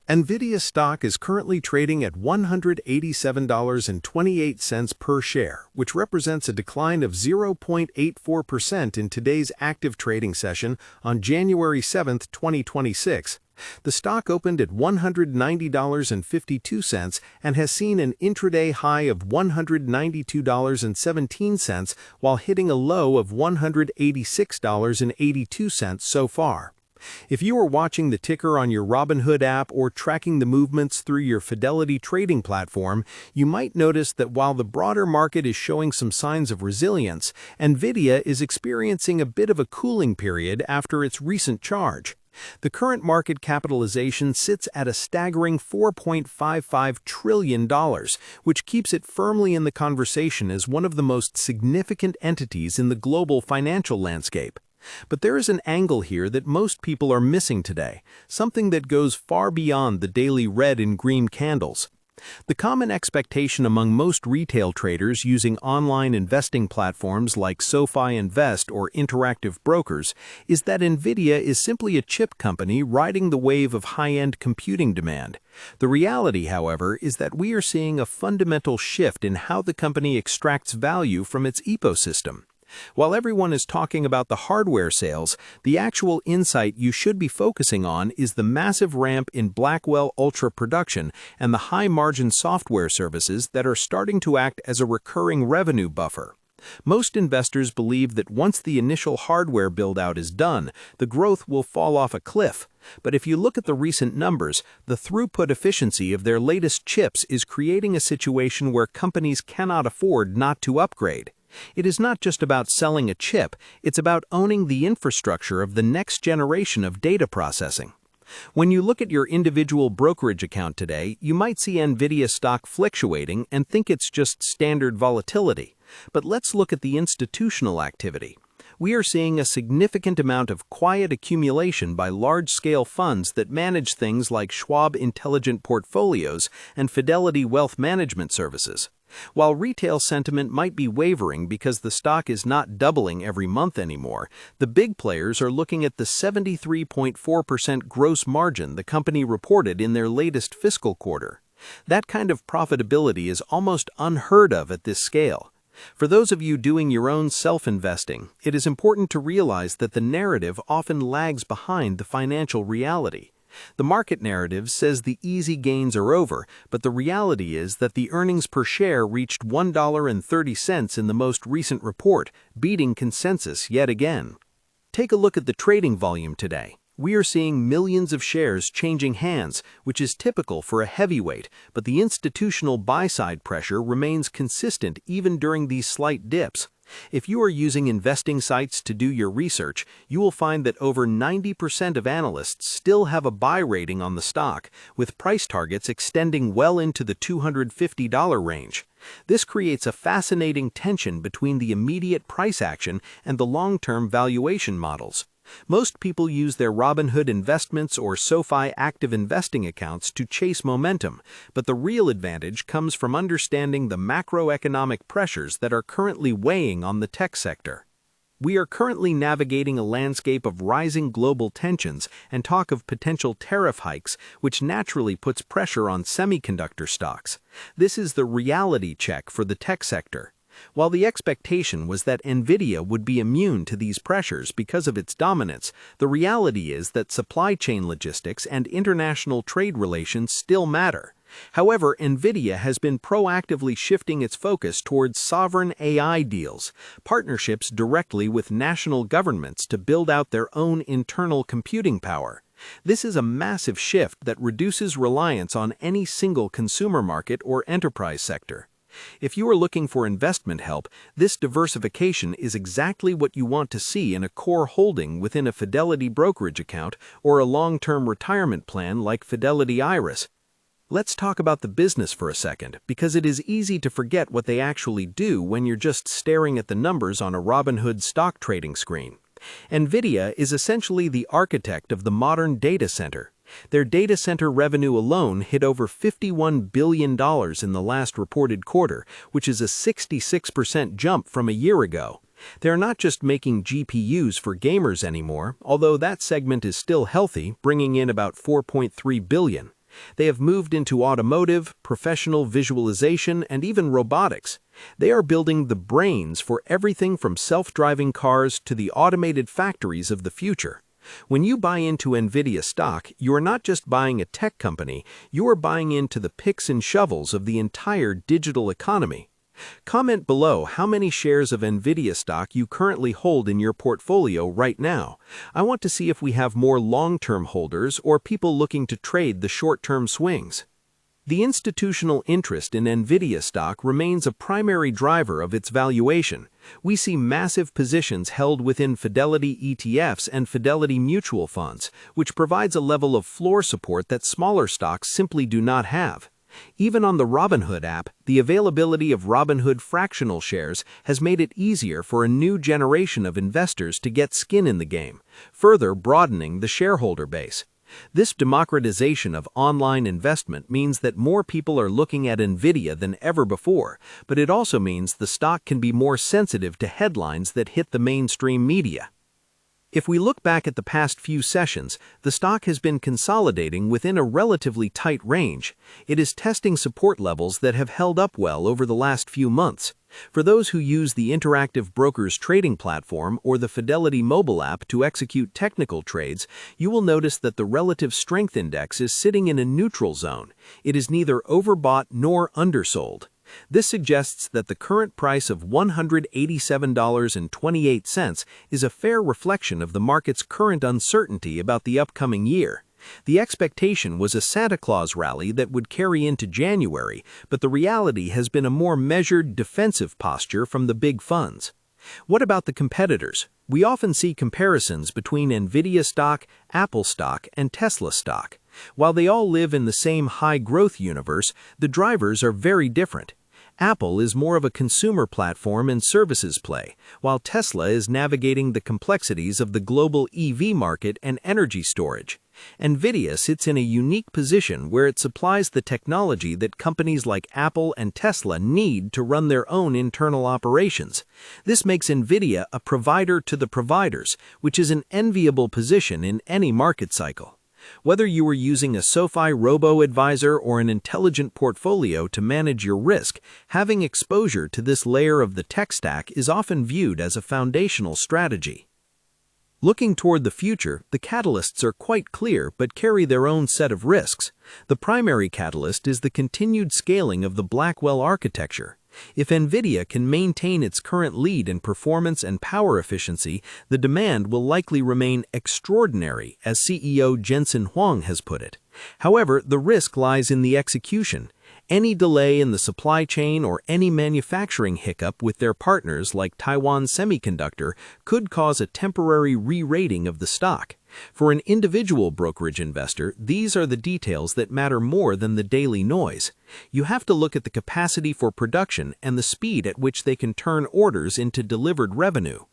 Nvidia stock is currently trading at $187.28 per share, which represents a decline of 0.84% in today's active trading session on January 7, 2026. The stock opened at $190.52 and has seen an intraday high of $192.17 while hitting a low of $186.82 so far. If you are watching the ticker on your Robinhood app or tracking the movements through your Fidelity trading platform, you might notice that while the broader market is showing some signs of resilience, Nvidia is experiencing a bit of a cooling period after its recent charge. The current market capitalization sits at a staggering $4.55 trillion, which keeps it firmly in the conversation as one of the most significant entities in the global financial landscape. But there is an angle here that most people are missing today, something that goes far beyond the daily red and green candles. The common expectation among most retail traders using online investing platforms like SoFi Invest or Interactive Brokers is that Nvidia is simply a chip company riding the wave of high-end computing demand. The reality, however, is that we are seeing a fundamental shift in how the company extracts value from its ecosystem. While everyone is talking about the hardware sales, the actual insight you should be focusing on is the massive ramp in Blackwell Ultra production and the high-margin software services that are starting to act as a recurring revenue buffer. Most investors believe that once the initial hardware build-out is done, the growth will fall off a cliff. But if you look at the recent numbers, the throughput efficiency of their latest chips is creating a situation where companies cannot afford not to upgrade. It is not just about selling a chip, it's about owning the infrastructure of the next generation of data processing. When you look at your individual brokerage account today, you might see Nvidia stock fluctuating and think it's just standard volatility. But let's look at the institutional activity. We are seeing a significant amount of quiet accumulation by large-scale funds that manage things like Schwab Intelligent Portfolios and Fidelity Wealth Management Services. While retail sentiment might be wavering because the stock is not doubling every month anymore, the big players are looking at the 73.4% gross margin the company reported in their latest fiscal quarter. That kind of profitability is almost unheard of at this scale. For those of you doing your own self-investing, it is important to realize that the narrative often lags behind the financial reality. The market narrative says the easy gains are over, but the reality is that the earnings per share reached $1.30 in the most recent report, beating consensus yet again. Take a look at the trading volume today. We are seeing millions of shares changing hands, which is typical for a heavyweight, but the institutional buy-side pressure remains consistent even during these slight dips. If you are using investing sites to do your research, you will find that over 90% of analysts still have a buy rating on the stock, with price targets extending well into the $250 range. This creates a fascinating tension between the immediate price action and the long-term valuation models. Most people use their Robinhood Investments or SoFi active investing accounts to chase momentum, but the real advantage comes from understanding the macroeconomic pressures that are currently weighing on the tech sector. We are currently navigating a landscape of rising global tensions and talk of potential tariff hikes, which naturally puts pressure on semiconductor stocks. This is the reality check for the tech sector. While the expectation was that Nvidia would be immune to these pressures because of its dominance, the reality is that supply chain logistics and international trade relations still matter. However, Nvidia has been proactively shifting its focus towards sovereign AI deals, partnerships directly with national governments to build out their own internal computing power. This is a massive shift that reduces reliance on any single consumer market or enterprise sector. If you are looking for investment help, this diversification is exactly what you want to see in a core holding within a Fidelity brokerage account or a long-term retirement plan like Fidelity Iris. Let's talk about the business for a second, because it is easy to forget what they actually do when you're just staring at the numbers on a Robinhood stock trading screen. Nvidia is essentially the architect of the modern data center. Their data center revenue alone hit over $51 billion in the last reported quarter, which is a 66% jump from a year ago. They're not just making GPUs for gamers anymore, although that segment is still healthy, bringing in about $4.3 billion. They have moved into automotive, professional visualization, and even robotics. They are building the brains for everything from self-driving cars to the automated factories of the future. When you buy into Nvidia stock, you are not just buying a tech company, you are buying into the picks and shovels of the entire digital economy. Comment below how many shares of Nvidia stock you currently hold in your portfolio right now. I want to see if we have more long-term holders or people looking to trade the short-term swings. The institutional interest in Nvidia stock remains a primary driver of its valuation. We see massive positions held within Fidelity ETFs and Fidelity mutual funds, which provides a level of floor support that smaller stocks simply do not have. Even on the Robinhood app, the availability of Robinhood fractional shares has made it easier for a new generation of investors to get skin in the game, further broadening the shareholder base. This democratization of online investment means that more people are looking at Nvidia than ever before, but it also means the stock can be more sensitive to headlines that hit the mainstream media. If we look back at the past few sessions, the stock has been consolidating within a relatively tight range. It is testing support levels that have held up well over the last few months. For those who use the Interactive Brokers trading platform or the Fidelity mobile app to execute technical trades, you will notice that the relative strength index is sitting in a neutral zone. It is neither overbought nor undersold. This suggests that the current price of $187.28 is a fair reflection of the market's current uncertainty about the upcoming year. The expectation was a Santa Claus rally that would carry into January, but the reality has been a more measured, defensive posture from the big funds. What about the competitors? We often see comparisons between Nvidia stock, Apple stock, and Tesla stock. While they all live in the same high-growth universe, the drivers are very different. Apple is more of a consumer platform and services play, while Tesla is navigating the complexities of the global EV market and energy storage. Nvidia sits in a unique position where it supplies the technology that companies like Apple and Tesla need to run their own internal operations. This makes Nvidia a provider to the providers, which is an enviable position in any market cycle. Whether you are using a SoFi robo-advisor or an intelligent portfolio to manage your risk, having exposure to this layer of the tech stack is often viewed as a foundational strategy. Looking toward the future, the catalysts are quite clear but carry their own set of risks. The primary catalyst is the continued scaling of the Blackwell architecture. If Nvidia can maintain its current lead in performance and power efficiency, the demand will likely remain extraordinary, as CEO Jensen Huang has put it. However, the risk lies in the execution. Any delay in the supply chain or any manufacturing hiccup with their partners like Taiwan Semiconductor could cause a temporary re-rating of the stock. For an individual brokerage investor, these are the details that matter more than the daily noise. You have to look at the capacity for production and the speed at which they can turn orders into delivered revenue.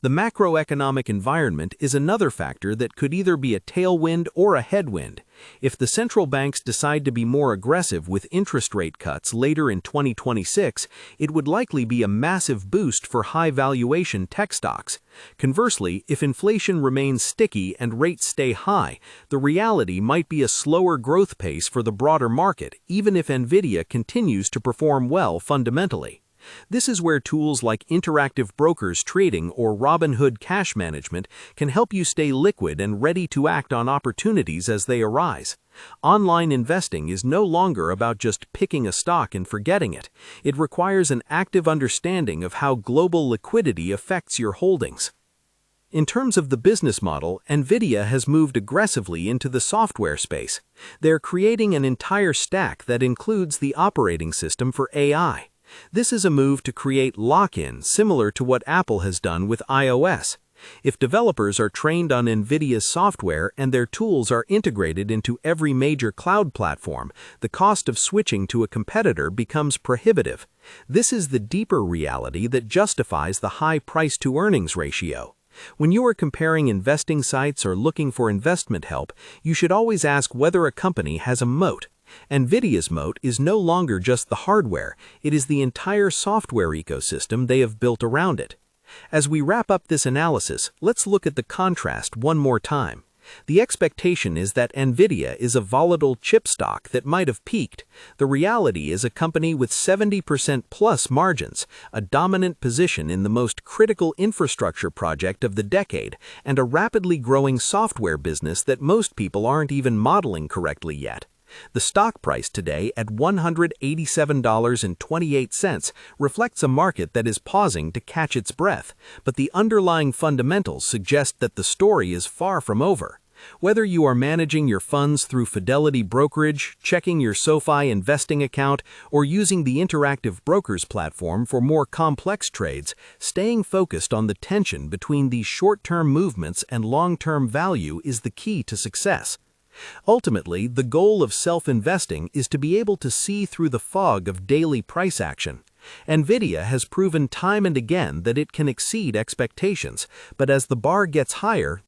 The macroeconomic environment is another factor that could either be a tailwind or a headwind. If the central banks decide to be more aggressive with interest rate cuts later in 2026, it would likely be a massive boost for high-valuation tech stocks. Conversely, if inflation remains sticky and rates stay high, the reality might be a slower growth pace for the broader market, even if Nvidia continues to perform well fundamentally. This is where tools like Interactive Brokers Trading or Robinhood Cash Management can help you stay liquid and ready to act on opportunities as they arise. Online investing is no longer about just picking a stock and forgetting it. It requires an active understanding of how global liquidity affects your holdings. In terms of the business model, Nvidia has moved aggressively into the software space. They're creating an entire stack that includes the operating system for AI. This is a move to create lock-in similar to what Apple has done with iOS. If developers are trained on Nvidia's software and their tools are integrated into every major cloud platform, the cost of switching to a competitor becomes prohibitive. This is the deeper reality that justifies the high price-to-earnings ratio. When you are comparing investing sites or looking for investment help, you should always ask whether a company has a moat. Nvidia's moat is no longer just the hardware, it is the entire software ecosystem they have built around it. As we wrap up this analysis, let's look at the contrast one more time. The expectation is that Nvidia is a volatile chip stock that might have peaked. The reality is a company with 70% plus margins, a dominant position in the most critical infrastructure project of the decade, and a rapidly growing software business that most people aren't even modeling correctly yet. The stock price today at $187.28 reflects a market that is pausing to catch its breath, but the underlying fundamentals suggest that the story is far from over. Whether you are managing your funds through Fidelity Brokerage, checking your SoFi investing account, or using the Interactive Brokers platform for more complex trades, staying focused on the tension between these short-term movements and long-term value is the key to success. Ultimately, the goal of self-investing is to be able to see through the fog of daily price action. Nvidia has proven time and again that it can exceed expectations, but as the bar gets higher,